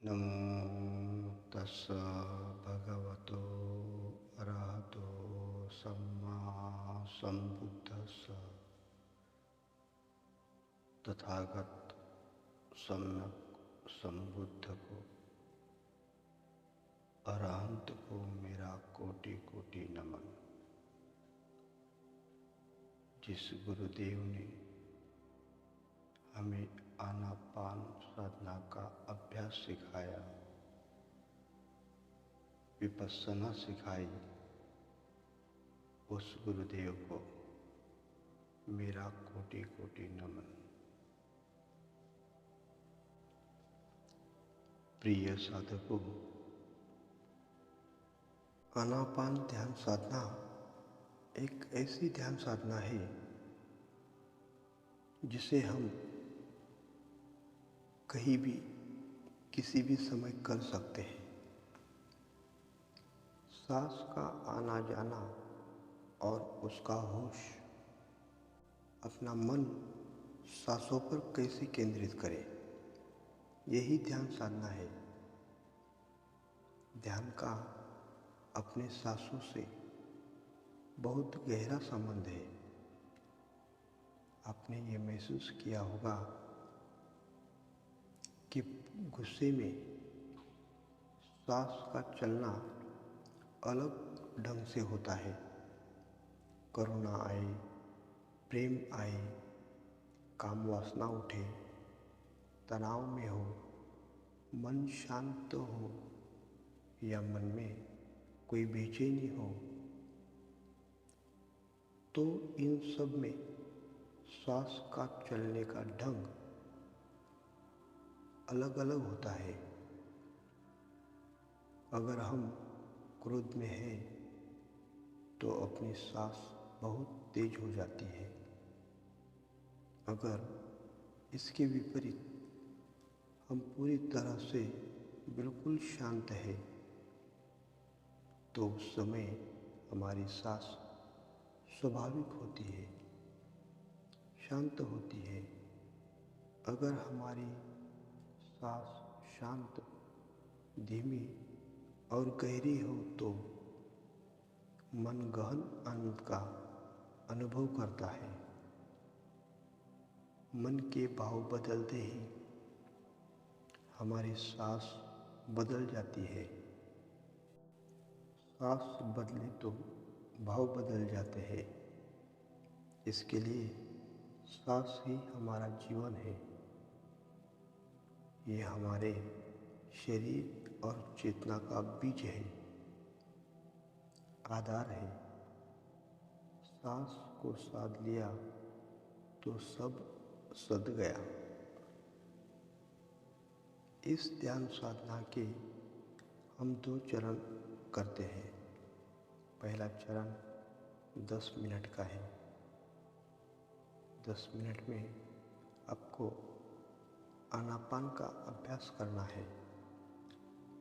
नमो तस्स भगवतो अरहतो सम्मा सम्बुद्धस्स। तथागत सम्यक संबुद्ध को, अरहंत को मेरा कोटि कोटि नमन। जिस गुरुदेव ने हमें आनापान साधना का अभ्यास सिखाया, विपस्सना सिखाई, उस गुरुदेव को मेरा कोटि कोटि नमन। प्रिय साधकों, आनापान ध्यान साधना एक ऐसी ध्यान साधना है जिसे हम कहीं भी किसी भी समय कर सकते हैं। सांस का आना जाना और उसका होश, अपना मन सांसों पर कैसे केंद्रित करें, यही ध्यान साधना है। ध्यान का अपने सांसों से बहुत गहरा संबंध है। आपने ये महसूस किया होगा कि गुस्से में सांस का चलना अलग ढंग से होता है। करुणा आए, प्रेम आए, काम वासना उठे, तनाव में हो, मन शांत हो या मन में कोई बेचैनी हो, तो इन सब में श्वास का चलने का ढंग अलग अलग होता है। अगर हम क्रोध में हैं तो अपनी सांस बहुत तेज हो जाती है। अगर इसके विपरीत हम पूरी तरह से बिल्कुल शांत है तो उस समय हमारी सांस स्वाभाविक होती है, शांत होती है। अगर हमारी सांस शांत, धीमी और गहरी हो तो मन गहन आनंद का अनुभव करता है। मन के भाव बदलते ही हमारी सांस बदल जाती है। सांस बदले तो भाव बदल जाते हैं। इसके लिए सांस ही हमारा जीवन है। ये हमारे शरीर और चेतना का बीज है, आधार है। सांस को साध लिया तो सब सध गया। इस ध्यान साधना के हम 2 चरण करते हैं। पहला चरण 10 मिनट का है। 10 मिनट में आपको आनापान का अभ्यास करना है,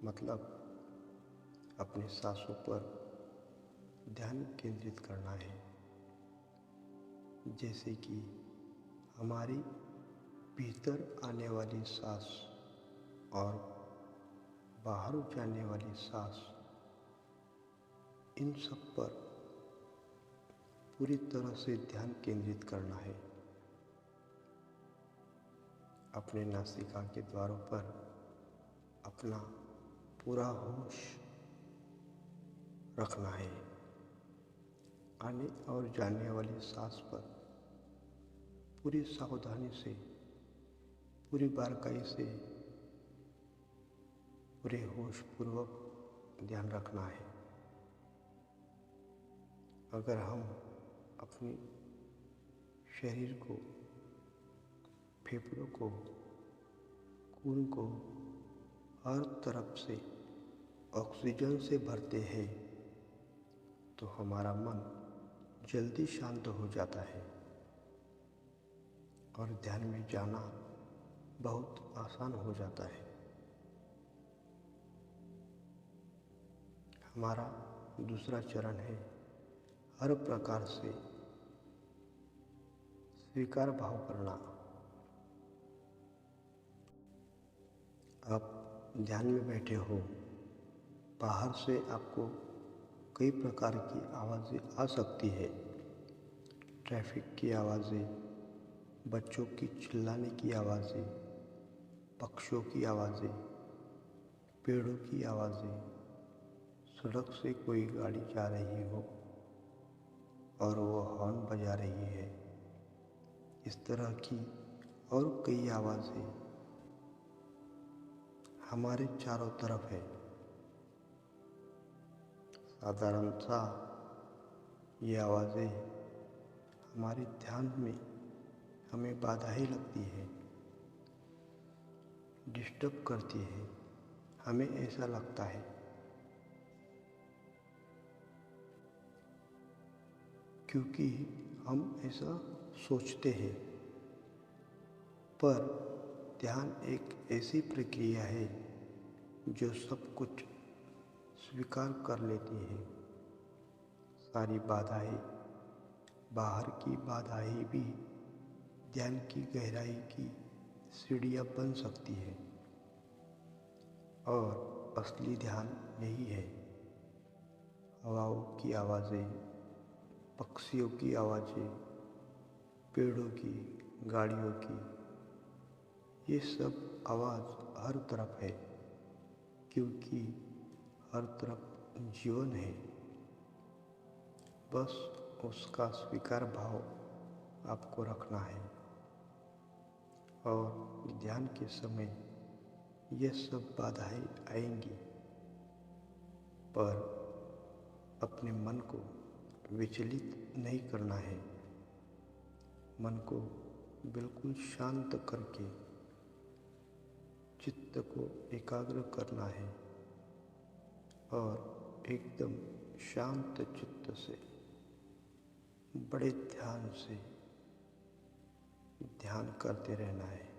मतलब अपने सांसों पर ध्यान केंद्रित करना है। जैसे कि हमारी भीतर आने वाली सांस और बाहर जाने वाली सांस, इन सब पर पूरी तरह से ध्यान केंद्रित करना है। अपने नासिका के द्वारों पर अपना पूरा होश रखना है। आने और जाने वाली सांस पर पूरी सावधानी से, पूरी बारीकी से, पूरे होश पूर्वक ध्यान रखना है। अगर हम अपने शरीर को, फेफड़ों को, खून को हर तरफ से ऑक्सीजन से भरते हैं तो हमारा मन जल्दी शांत हो जाता है और ध्यान में जाना बहुत आसान हो जाता है। हमारा दूसरा चरण है हर प्रकार से स्वीकार भाव करना। आप ध्यान में बैठे हो, बाहर से आपको कई प्रकार की आवाज़ें आ सकती है। ट्रैफिक की आवाज़ें, बच्चों की चिल्लाने की आवाज़ें, पक्षियों की आवाज़ें, पेड़ों की आवाज़ें, सड़क से कोई गाड़ी जा रही हो और वो हॉर्न बजा रही है, इस तरह की और कई आवाज़ें हमारे चारों तरफ है। साधारणतः ये आवाज़ें हमारे ध्यान में हमें बाधा ही लगती है, डिस्टर्ब करती है, हमें ऐसा लगता है। क्योंकि हम ऐसा सोचते हैं। पर ध्यान एक ऐसी प्रक्रिया है जो सब कुछ स्वीकार कर लेती है। सारी बाधाएं, बाहर की बाधाएं भी ध्यान की गहराई की सीढ़ियाँ बन सकती है। और असली ध्यान यही है। हवाओं की आवाज़ें, पक्षियों की आवाज़ें, पेड़ों की, गाड़ियों की, ये सब आवाज़ हर तरफ है, क्योंकि हर तरफ जीवन है। बस उसका स्वीकार भाव आपको रखना है। और ध्यान के समय ये सब बाधाएं आएंगी, पर अपने मन को विचलित नहीं करना है। मन को बिल्कुल शांत करके चित्त को एकाग्र करना है और एकदम शांत चित्त से बड़े ध्यान से ध्यान करते रहना है।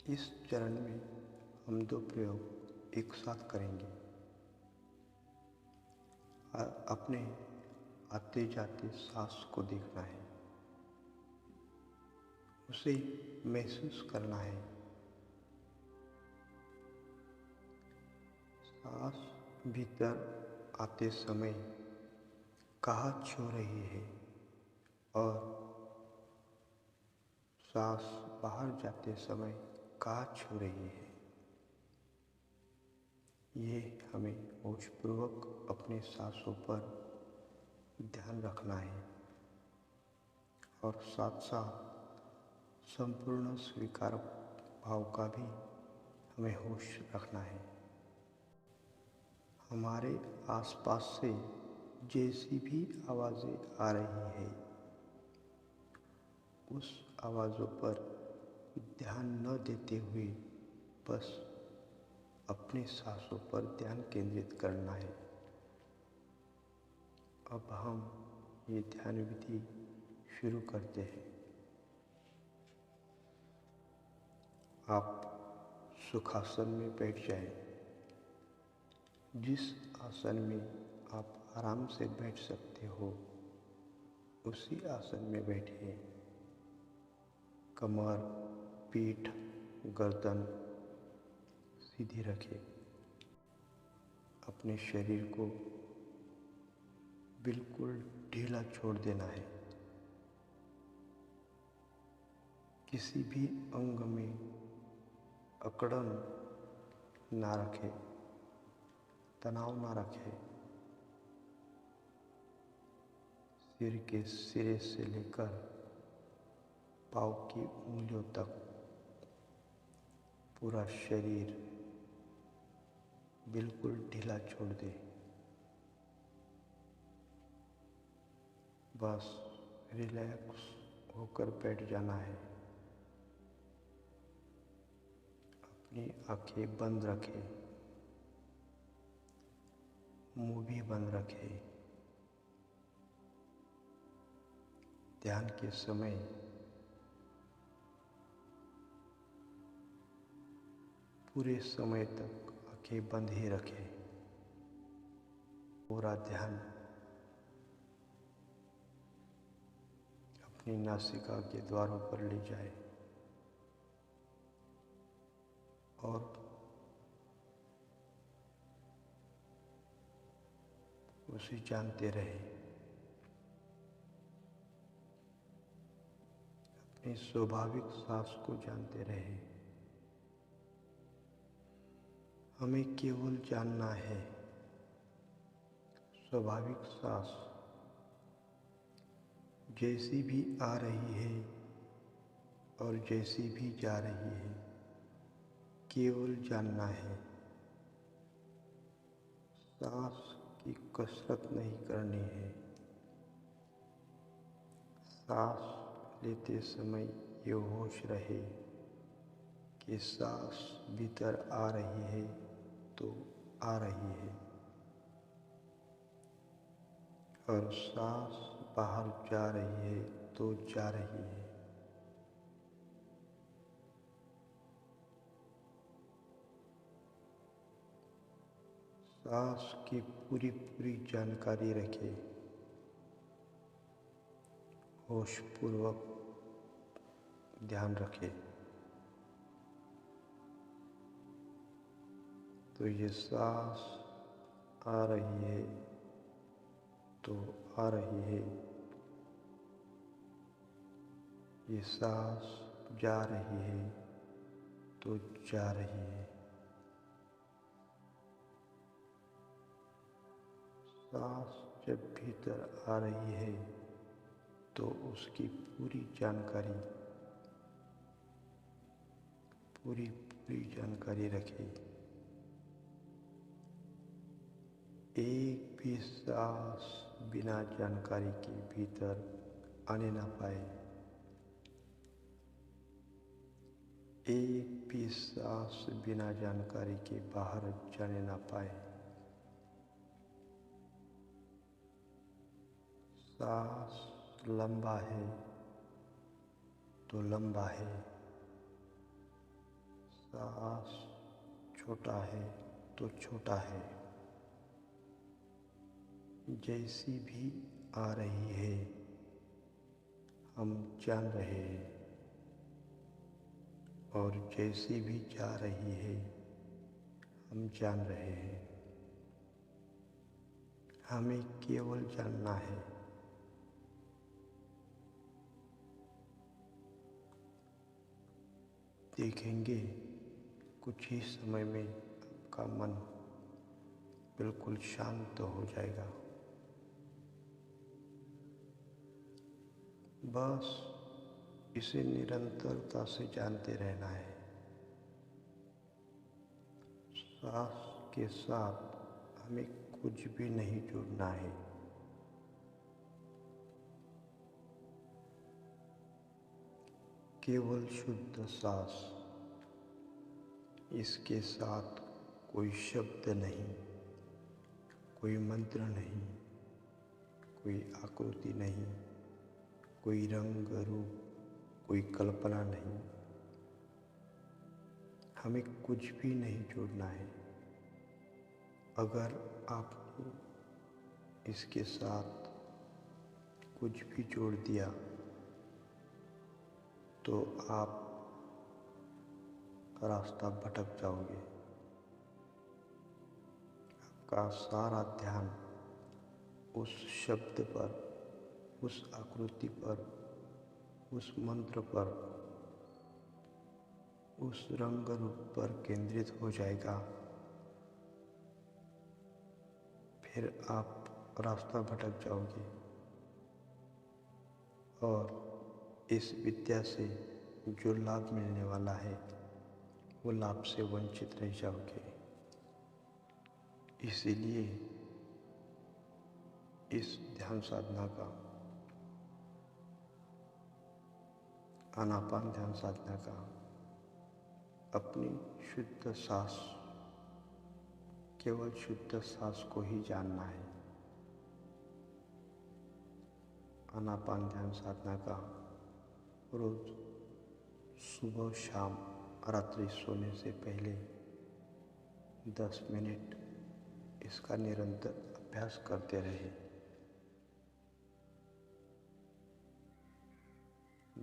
इस चरण में हम दो प्रयोग एक साथ करेंगे। अपने आते जाते सांस को देखना है, उसे महसूस करना है। सांस भीतर आते समय कहाँ छू रही है और सांस बाहर जाते समय कहाँ छू रही है। ये हमें होशपूर्वक अपने सांसों पर ध्यान रखना है और साथ साथ संपूर्ण स्वीकार भाव का भी हमें होश रखना है। हमारे आसपास से जैसी भी आवाज़ें आ रही है, उस आवाज़ों पर ध्यान न देते हुए बस अपने सांसों पर ध्यान केंद्रित करना है। अब हम ये ध्यान विधि शुरू करते हैं। आप सुखासन में बैठ जाएं। जिस आसन में आप आराम से बैठ सकते हो, उसी आसन में बैठिए। कमर, पीठ, गर्दन सीधी रखें। अपने शरीर को बिल्कुल ढीला छोड़ देना है। किसी भी अंग में अकड़न ना रखें, तनाव ना रखें। सिर के सिरे से लेकर पाँव की उंगलियों तक पूरा शरीर बिल्कुल ढीला छोड़ दे। बस रिलैक्स होकर बैठ जाना है। अपनी आंखें बंद रखें, मुंह भी बंद रखें। ध्यान के समय पूरे समय तक आंखें बंद ही रखें। पूरा ध्यान अपनी नासिका के द्वारों पर ले जाए। और उसे जानते रहे। अपनी स्वाभाविक सांस को जानते रहे। हमें केवल जानना है स्वाभाविक सांस जैसी भी आ रही है और जैसी भी जा रही है, केवल जानना है। सांस की कसरत नहीं करनी है। सांस लेते समय ये होश रहे कि सांस भीतर आ रही है तो आ रही है, और सांस बाहर जा रही है तो जा रही है। सांस की पूरी जानकारी रखें। होशपूर्वक ध्यान रखें। तो ये सांस आ रही है तो आ रही है, ये सांस जा रही है तो जा रही है। सांस जब भीतर आ रही है तो उसकी पूरी जानकारी रखें। एक भी सांस बिना जानकारी के भीतर आने ना पाए। एक भी सांस बिना जानकारी के बाहर जाने ना पाए। सांस लंबा है तो लंबा है, सांस छोटा है तो छोटा है। जैसी भी आ रही है हम जान रहे हैं, और जैसी भी जा रही है हम जान रहे हैं। हमें केवल जानना है। देखेंगे कुछ ही समय में आपका मन बिल्कुल शांत हो जाएगा। बस इसे निरंतरता से जानते रहना है। सांस के साथ हमें कुछ भी नहीं जोड़ना है। केवल शुद्ध सांस। इसके साथ कोई शब्द नहीं, कोई मंत्र नहीं, कोई आकृति नहीं, कोई रंग रूप, कोई कल्पना नहीं। हमें कुछ भी नहीं जोड़ना है। अगर आपने इसके साथ कुछ भी जोड़ दिया तो आप रास्ता भटक जाओगे। आपका सारा ध्यान उस शब्द पर, उस आकृति पर, उस मंत्र पर, उस रंग रूप पर केंद्रित हो जाएगा। फिर आप रास्ता भटक जाओगे और इस विद्या से जो लाभ मिलने वाला है वो लाभ से वंचित रह जाओगे। इसीलिए इस ध्यान साधना का, आनापान ध्यान साधना का, अपनी शुद्ध सांस, केवल शुद्ध सांस को ही जानना है। आनापान ध्यान साधना का रोज सुबह शाम रात्रि सोने से पहले 10 मिनट इसका निरंतर अभ्यास करते रहे।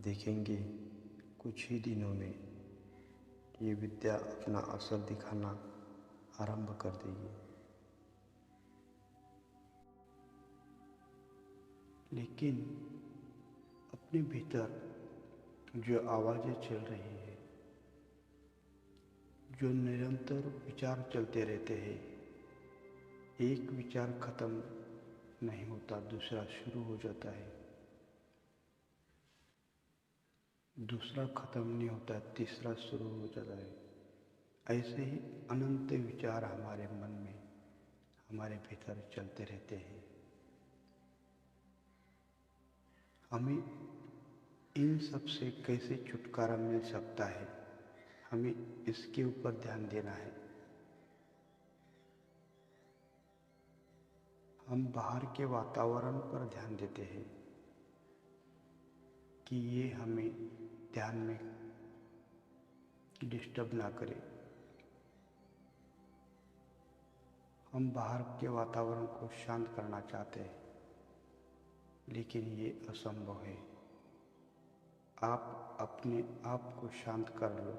देखेंगे कुछ ही दिनों में ये विद्या अपना असर दिखाना आरंभ कर देगी। लेकिन अपने भीतर जो आवाज़ें चल रही है, जो निरंतर विचार चलते रहते हैं, एक विचार खत्म नहीं होता, दूसरा शुरू हो जाता है, दूसरा खत्म नहीं होता, तीसरा शुरू हो जाता है। ऐसे ही अनंत विचार हमारे मन में, हमारे भीतर चलते रहते हैं। हमें इन सब से कैसे छुटकारा मिल सकता है, हमें इसके ऊपर ध्यान देना है। हम बाहर के वातावरण पर ध्यान देते हैं कि ये हमें ध्यान में डिस्टर्ब ना करे। हम बाहर के वातावरण को शांत करना चाहते हैं, लेकिन ये असंभव है। आप अपने आप को शांत कर लो,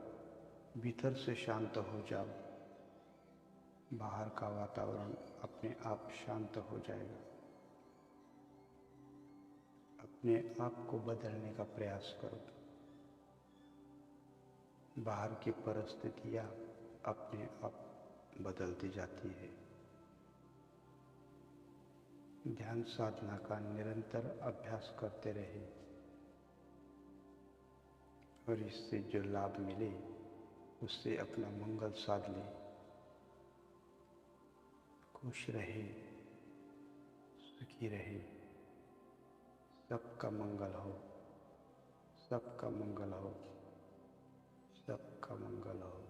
भीतर से शांत हो जाओ, बाहर का वातावरण अपने आप शांत हो जाएगा। अपने आप को बदलने का प्रयास करो। बाहर की परिस्थितियाँ अपने आप बदलती जाती है। ध्यान साधना का निरंतर अभ्यास करते रहे और इससे जो लाभ मिले उससे अपना मंगल साध ले। खुश रहे, सुखी रहे, सबका मंगल हो, सबका मंगल हो, सबका मंगल हो।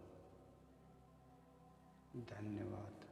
धन्यवाद।